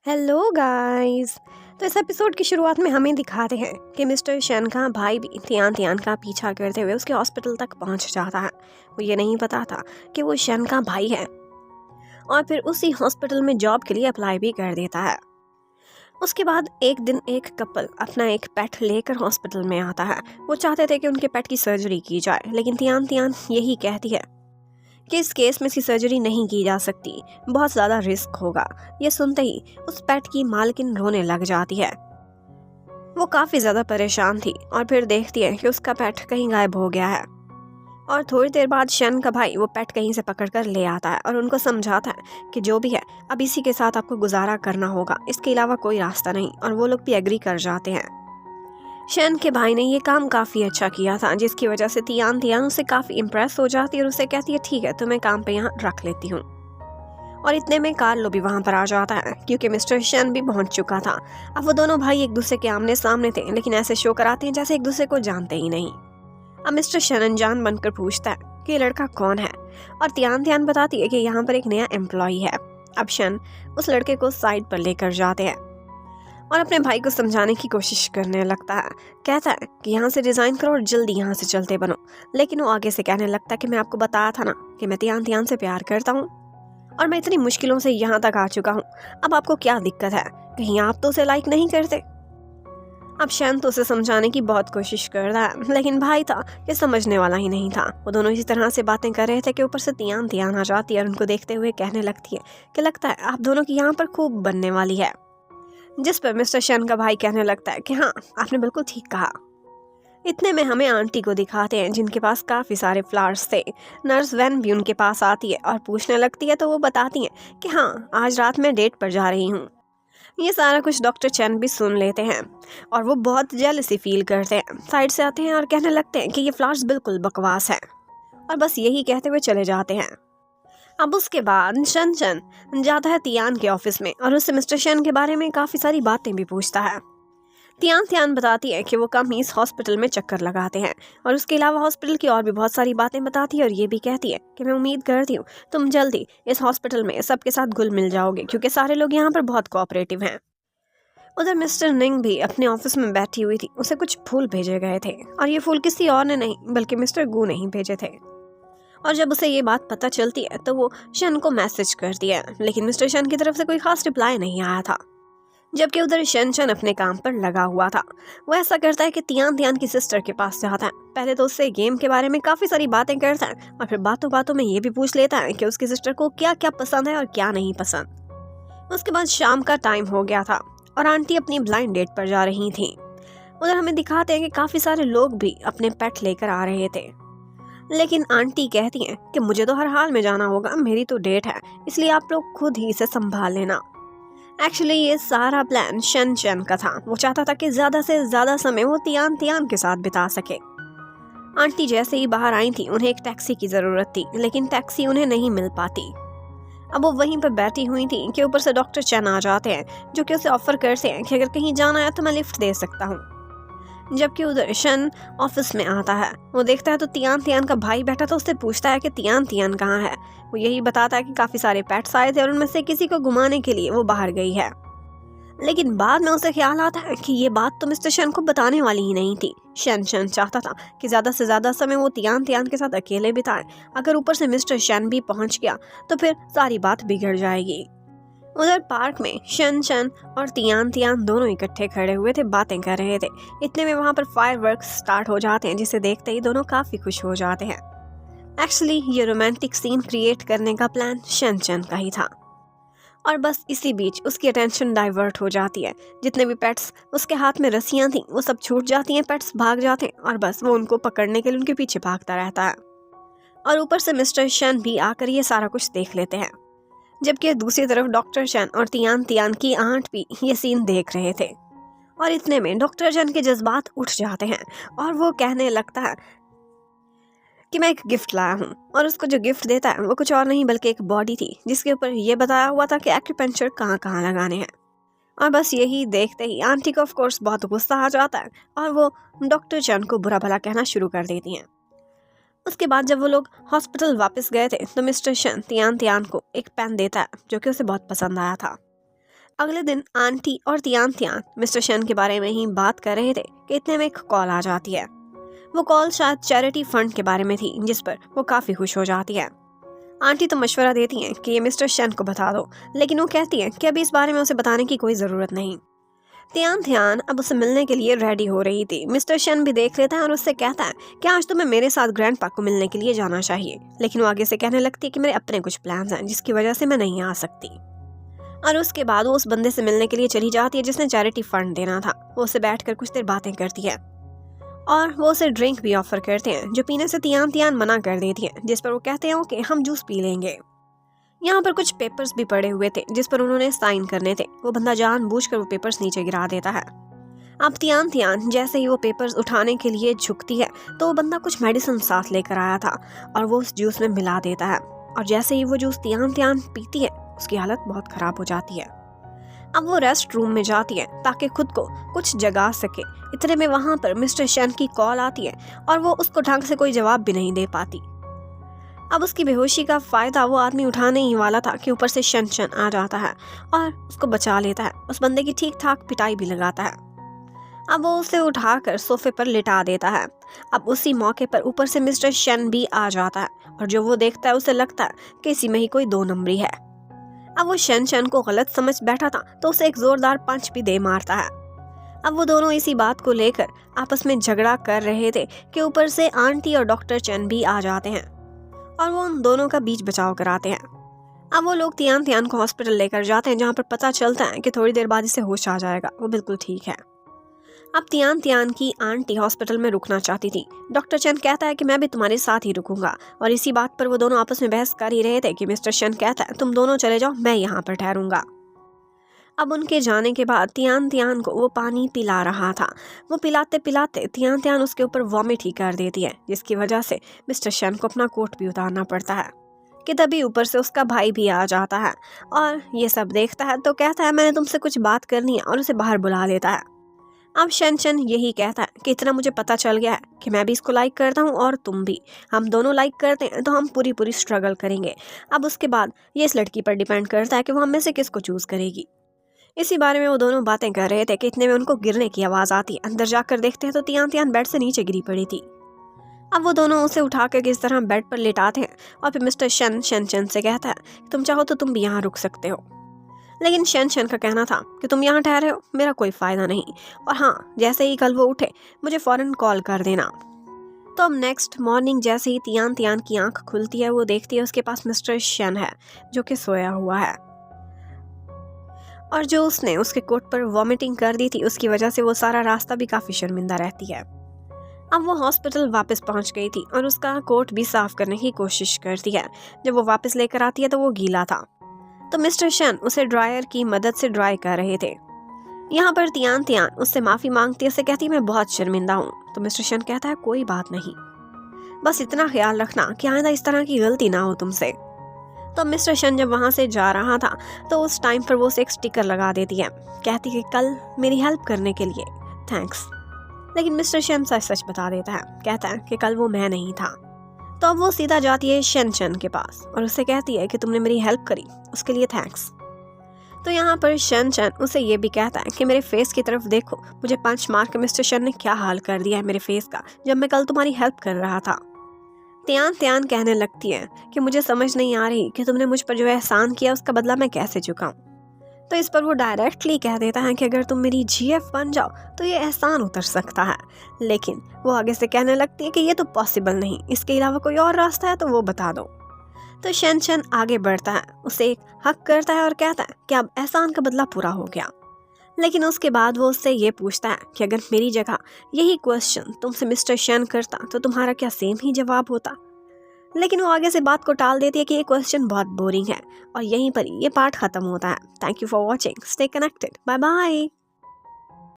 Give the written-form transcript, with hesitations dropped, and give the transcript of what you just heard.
Hello guys. तो इस episode की शुरुआत में हमें दिखाते हैं कि मिस्टर शन का भाई भी तियान तियान का पीछा करते हुए उसके हॉस्पिटल तक पहुंच जाता है। वो ये नहीं पता था कि वो शन का भाई है और फिर उसी हॉस्पिटल में जॉब के लिए अप्लाई भी कर देता है। उसके बाद एक दिन एक कपल अपना एक पेट लेकर हॉस्पिटल में आता है। वो चाहते थे कि उनके पेट की सर्जरी की जाए, लेकिन तियान तियान यही कहती है कि इस केस में इसकी सर्जरी नहीं की जा सकती, बहुत ज़्यादा रिस्क होगा। ये सुनते ही उस पेट की मालकिन रोने लग जाती है। वो काफ़ी ज़्यादा परेशान थी और फिर देखती है कि उसका पेट कहीं गायब हो गया है। और थोड़ी देर बाद शन का भाई वो पेट कहीं से पकड़ कर ले आता है और उनको समझाता है कि जो भी है अब इसी के साथ आपको गुजारा करना होगा, इसके अलावा कोई रास्ता नहीं। और वो लोग भी एग्री कर जाते हैं। शन के भाई ने ये काम काफ़ी अच्छा किया था, जिसकी वजह से तियान तियान उससे काफ़ी इम्प्रेस हो जाती है और उसे कहती है ठीक है, तुम्हें काम पे यहाँ रख लेती हूँ। और इतने में कार्लो भी वहां पर आ जाता है, क्योंकि मिस्टर शन भी पहुंच चुका था। अब वो दोनों भाई एक दूसरे के आमने सामने थे, लेकिन ऐसे शो कराते हैं जैसे एक दूसरे को जानते ही नहीं। अब मिस्टर शन अनजान बनकर पूछता है कि ये लड़का कौन है, और तियान तियान बताती है कि यहाँ पर एक नया एम्प्लॉय है। अब शन उस लड़के को साइड पर लेकर जाते हैं और अपने भाई को समझाने की कोशिश करने लगता है। कहता है कि यहाँ से रिजाइन करो और जल्दी यहाँ से चलते बनो। लेकिन वो आगे से कहने लगता है कि मैं आपको बताया था ना कि मैं तियान तियान से प्यार करता हूँ और मैं इतनी मुश्किलों से यहाँ तक आ चुका हूँ। अब आपको क्या दिक्कत है, कहीं आप तो उसे लाइक नहीं करते। अब शन तो उसे समझाने की बहुत कोशिश कर रहा है, लेकिन भाई था ये समझने वाला ही नहीं था। वो दोनों इसी तरह से बातें कर रहे थे कि ऊपर से तियान तियान आ जाती है और उनको देखते हुए कहने लगती है कि लगता है आप दोनों की यहाँ पर खूब बनने वाली है। जिस पर मिस्टर शन का भाई कहने लगता है कि हाँ, आपने बिल्कुल ठीक कहा। इतने में हमें आंटी को दिखाते हैं, जिनके पास काफ़ी सारे फ्लावर्स थे। नर्स वैन भी उनके पास आती है और पूछने लगती है, तो वो बताती हैं कि हाँ, आज रात मैं डेट पर जा रही हूँ। ये सारा कुछ डॉक्टर चैन भी सुन लेते हैं और वो बहुत जेलसी फील करते हैं। साइड से आते हैं और कहने लगते हैं कि ये फ्लावर्स बिल्कुल बकवास है, और बस यही कहते हुए चले जाते हैं। अब उसके बाद शन शन जाता है तियान के ऑफिस में और उससे मिस्टर शन के बारे में काफ़ी सारी बातें भी पूछता है। तियान तियान बताती है कि वो कम ही इस हॉस्पिटल में चक्कर लगाते हैं और उसके अलावा हॉस्पिटल की और भी बहुत सारी बातें बताती है। और ये भी कहती है कि मैं उम्मीद करती हूँ तुम जल्दी इस हॉस्पिटल में सबके साथ घुल मिल जाओगे, क्योंकि सारे लोग यहाँ पर बहुत कोऑपरेटिव हैं। उधर मिस्टर निंग भी अपने ऑफिस में बैठी हुई थी। उसे कुछ फूल भेजे गए थे और ये फूल किसी और ने नहीं बल्कि मिस्टर गू ने ही भेजे थे। और जब उसे ये बात पता चलती है तो वो शन को मैसेज करती है, लेकिन मिस्टर शन की तरफ से कोई खास रिप्लाई नहीं आया था। जबकि उधर शन शन अपने काम पर लगा हुआ था। वो ऐसा करता है कि तियान तियान की सिस्टर के पास जाता है। पहले तो उससे गेम के बारे में काफ़ी सारी बातें करता है और फिर बातों बातों में ये भी पूछ लेता है कि उसकी सिस्टर को क्या क्या पसंद है और क्या नहीं पसंद। उसके बाद शाम का टाइम हो गया था और आंटी अपनी ब्लाइंड डेट पर जा रही थी। उधर हमें दिखाते हैं कि काफ़ी सारे लोग भी अपने पेट लेकर आ रहे थे, लेकिन आंटी कहती हैं कि मुझे तो हर हाल में जाना होगा, मेरी तो डेट है, इसलिए आप लोग खुद ही इसे संभाल लेना। एक्चुअली ये सारा प्लान शन शन का था। वो चाहता था कि ज्यादा से ज्यादा समय वो तियान तियान के साथ बिता सके। आंटी जैसे ही बाहर आई थी, उन्हें एक टैक्सी की जरूरत थी, लेकिन टैक्सी उन्हें नहीं मिल पाती। अब वो वहीं पर बैठी हुई थी कि ऊपर से डॉक्टर चैन आ जाते हैं, जो कि उसे ऑफर करते हैं कि अगर कहीं जाना है तो मैं लिफ्ट दे सकता हूँ। जबकि उधर शन ऑफिस में आता है। वो देखता है तो तियान तियान का भाई बैठा, तो उससे पूछता है कि तियान तियान कहाँ है। वो यही बताता है कि काफी सारे पेट्स आए थे और उनमें से किसी को घुमाने के लिए वो बाहर गई है। लेकिन बाद में उसे ख्याल आता है कि ये बात तो मिस्टर शन को बताने वाली ही नहीं थी। शन शन चाहता था कि ज्यादा से ज्यादा समय वो तियान तियान के साथ अकेले बिताए। अगर ऊपर से मिस्टर शन भी पहुंच गया तो फिर सारी बात बिगड़ जाएगी। उधर पार्क में शन शन और तियान तियान दोनों इकट्ठे खड़े हुए थे, बातें कर रहे थे। इतने में वहां पर फायरवर्क्स स्टार्ट हो जाते हैं, जिसे देखते ही दोनों काफी खुश हो जाते हैं। एक्चुअली ये रोमांटिक सीन क्रिएट करने का प्लान शन शन का ही था। और बस इसी बीच उसकी अटेंशन डाइवर्ट हो जाती है। जितने भी पेट्स उसके हाथ में रस्सियां थीं वो सब छूट जाती हैं, पेट्स भाग जाते हैं और बस वो उनको पकड़ने के लिए उनके पीछे भागता रहता है। और ऊपर से मिस्टर शन भी आकर ये सारा कुछ देख लेते हैं। जबकि दूसरी तरफ डॉक्टर शन और तियान तियान की आंट भी ये सीन देख रहे थे। और इतने में डॉक्टर शन के जज्बात उठ जाते हैं और वो कहने लगता है कि मैं एक गिफ्ट लाया हूँ। और उसको जो गिफ्ट देता है वो कुछ और नहीं बल्कि एक बॉडी थी, जिसके ऊपर ये बताया हुआ था कि एक्यूपंक्चर कहाँ कहाँ लगाने हैं। और बस यही देखते ही आंटी को ऑफ कोर्स बहुत गुस्सा आ जाता है और वो डॉक्टर चैन को बुरा भला कहना शुरू कर देती हैं। उसके बाद जब वो लोग हॉस्पिटल वापस गए थे तो मिस्टर शन तियान तियान को एक पेन देता है, जो कि उसे बहुत पसंद आया था। अगले दिन आंटी और तियान तियान मिस्टर शन के बारे में ही बात कर रहे थे कि इतने में एक कॉल आ जाती है। वो कॉल शायद चैरिटी फंड के बारे में थी, जिस पर वो काफ़ी खुश हो जाती है। आंटी तो मशवरा देती हैं कि ये मिस्टर शन को बता दो, लेकिन वो कहती है कि अभी इस बारे में उसे बताने की कोई ज़रूरत नहीं। तियान तियान अब उसे मिलने के लिए रेडी हो रही थी। मिस्टर शन भी देख लेता है और उससे कहता है कि आज तुम्हें मेरे साथ ग्रैंडपा को मिलने के लिए जाना चाहिए, लेकिन वो आगे से कहने लगती है कि मेरे अपने कुछ प्लान्स हैं जिसकी वजह से मैं नहीं आ सकती। और उसके बाद वो उस बंदे से मिलने के लिए चली जाती है जिसने चैरिटी फंड देना था। वो उसे बैठकर कुछ देर बातें करती है और वो उसे ड्रिंक भी ऑफर करते हैं, जो पीने से तियान तियान मना कर देती है, जिस पर वो कहते हैं कि हम जूस पी लेंगे। यहाँ पर कुछ पेपर्स भी पड़े हुए थे जिस पर उन्होंने साइन करने थे। वो बंदा जानबूझकर वो पेपर्स नीचे गिरा देता है। अब तियान तियान जैसे ही वो पेपर्स उठाने के लिए झुकती है तो वो बंदा कुछ मेडिसिन साथ लेकर आया था और वो उस जूस में मिला देता है। और जैसे ही वो जूस तियान तियान पीती है उसकी हालत बहुत खराब हो जाती है। अब वो रेस्ट रूम में जाती है ताकि खुद को कुछ जगा सके। इतने में वहाँ पर मिस्टर शन की कॉल आती है और वो उसको ढंग से कोई जवाब भी नहीं दे पाती। अब उसकी बेहोशी का फायदा वो आदमी उठाने ही वाला था कि ऊपर से शन शन आ जाता है और उसको बचा लेता है। उस बंदे की ठीक ठाक पिटाई भी लगाता है। अब वो उसे उठाकर सोफे पर लिटा देता है। अब उसी मौके पर ऊपर से मिस्टर शन भी आ जाता है और जो वो देखता है उसे लगता है कि इसी में ही कोई दो नंबरी है। अब वो शन को गलत समझ बैठा था तो उसे एक जोरदार पंच भी दे मारता है। अब वो दोनों इसी बात को लेकर आपस में झगड़ा कर रहे थे कि ऊपर से आंटी और डॉक्टर चन भी आ जाते हैं और वो उन दोनों का बीच बचाव कराते हैं। अब वो लोग तियान तियान को हॉस्पिटल लेकर जाते हैं, जहाँ पर पता चलता है कि थोड़ी देर बाद इसे होश आ जाएगा, वो बिल्कुल ठीक है। अब तियान तियान की आंटी हॉस्पिटल में रुकना चाहती थी। डॉक्टर चन कहता है कि मैं भी तुम्हारे साथ ही रुकूंगा और इसी बात पर वो दोनों आपस में बहस कर ही रहे थे कि मिस्टर शन कहता है तुम दोनों चले जाओ, मैं यहाँ पर ठहरूंगा। अब उनके जाने के बाद तियान तियान को वो पानी पिला रहा था। वो पिलाते पिलाते तियान तियान उसके ऊपर वॉमिट ही कर देती है, जिसकी वजह से मिस्टर शन को अपना कोट भी उतारना पड़ता है कि तभी ऊपर से उसका भाई भी आ जाता है और ये सब देखता है तो कहता है मैंने तुमसे कुछ बात करनी है और उसे बाहर बुला लेता है। अब शन यही कहता है कि इतना मुझे पता चल गया है कि मैं भी इसको लाइक करता हूँ और तुम भी, हम दोनों लाइक करते हैं तो हम पूरी पूरी स्ट्रगल करेंगे। अब उसके बाद ये इस लड़की पर डिपेंड करता है कि वो हम में से किसको चूज़ करेगी। इसी बारे में वो दोनों बातें कर रहे थे कि इतने में उनको गिरने की आवाज़ आती है। अंदर जाकर देखते हैं तो तियान तियान बेड से नीचे गिरी पड़ी थी। अब वो दोनों उसे उठाकर किस तरह बेड पर लेटाते हैं और फिर मिस्टर शन से कहता है तुम चाहो तो तुम भी यहाँ रुक सकते हो। लेकिन शन का कहना था कि तुम यहाँ ठहरे हो, मेरा कोई फ़ायदा नहीं, और हाँ जैसे ही कल वो उठे मुझे फ़ौरन कॉल कर देना। तो अब नेक्स्ट मॉर्निंग जैसे ही तियान तियान की आंख खुलती है वो देखती है उसके पास मिस्टर शन है जो कि सोया हुआ है और जो उसने उसके कोट पर वॉमिटिंग कर दी थी उसकी वजह से वो सारा रास्ता भी काफ़ी शर्मिंदा रहती है। अब वो हॉस्पिटल वापस पहुंच गई थी और उसका कोट भी साफ करने की कोशिश करती है। जब वो वापस लेकर आती है तो वो गीला था, तो मिस्टर शन उसे ड्रायर की मदद से ड्राई कर रहे थे। यहाँ पर तियान तियान उससे माफ़ी मांगती है, उसे कहती है मैं बहुत शर्मिंदा हूँ। तो मिस्टर शन कहता है कोई बात नहीं, बस इतना ख्याल रखना कि आइंदा इस तरह की गलती ना हो तुमसे। तो मिस्टर शन जब वहाँ से जा रहा था तो उस टाइम पर वो उसे एक स्टिकर लगा देती है, कहती है कल मेरी हेल्प करने के लिए थैंक्स। लेकिन मिस्टर शन सच बता देता है, कहता है कि कल वो मैं नहीं था। तो अब वो सीधा जाती है शन के पास और उससे कहती है कि तुमने मेरी हेल्प करी उसके लिए थैंक्स। तो यहाँ पर शन उसे ये भी कहता है कि मेरे फेस की तरफ देखो, मुझे पंच मार के मिस्टर शन ने क्या हाल कर दिया है मेरे फेस का जब मैं कल तुम्हारी हेल्प कर रहा था। तियान तियान कहने लगती है कि मुझे समझ नहीं आ रही कि तुमने मुझ पर जो एहसान किया उसका बदला मैं कैसे चुकाऊं। तो इस पर वो डायरेक्टली कह देता है कि अगर तुम मेरी जीएफ बन जाओ तो ये एहसान उतर सकता है। लेकिन वो आगे से कहने लगती है कि ये तो पॉसिबल नहीं, इसके अलावा कोई और रास्ता है तो वो बता दो। तो शन आगे बढ़ता है, उसे एक हक करता है और कहता है कि अब एहसान का बदला पूरा हो गया। लेकिन उसके बाद वो उससे ये पूछता है कि अगर मेरी जगह यही क्वेश्चन तुमसे मिस्टर शन करता तो तुम्हारा क्या सेम ही जवाब होता। लेकिन वो आगे से बात को टाल देती है कि ये क्वेश्चन बहुत बोरिंग है और यहीं पर ये पार्ट खत्म होता है। Thank you for watching, stay connected, bye bye.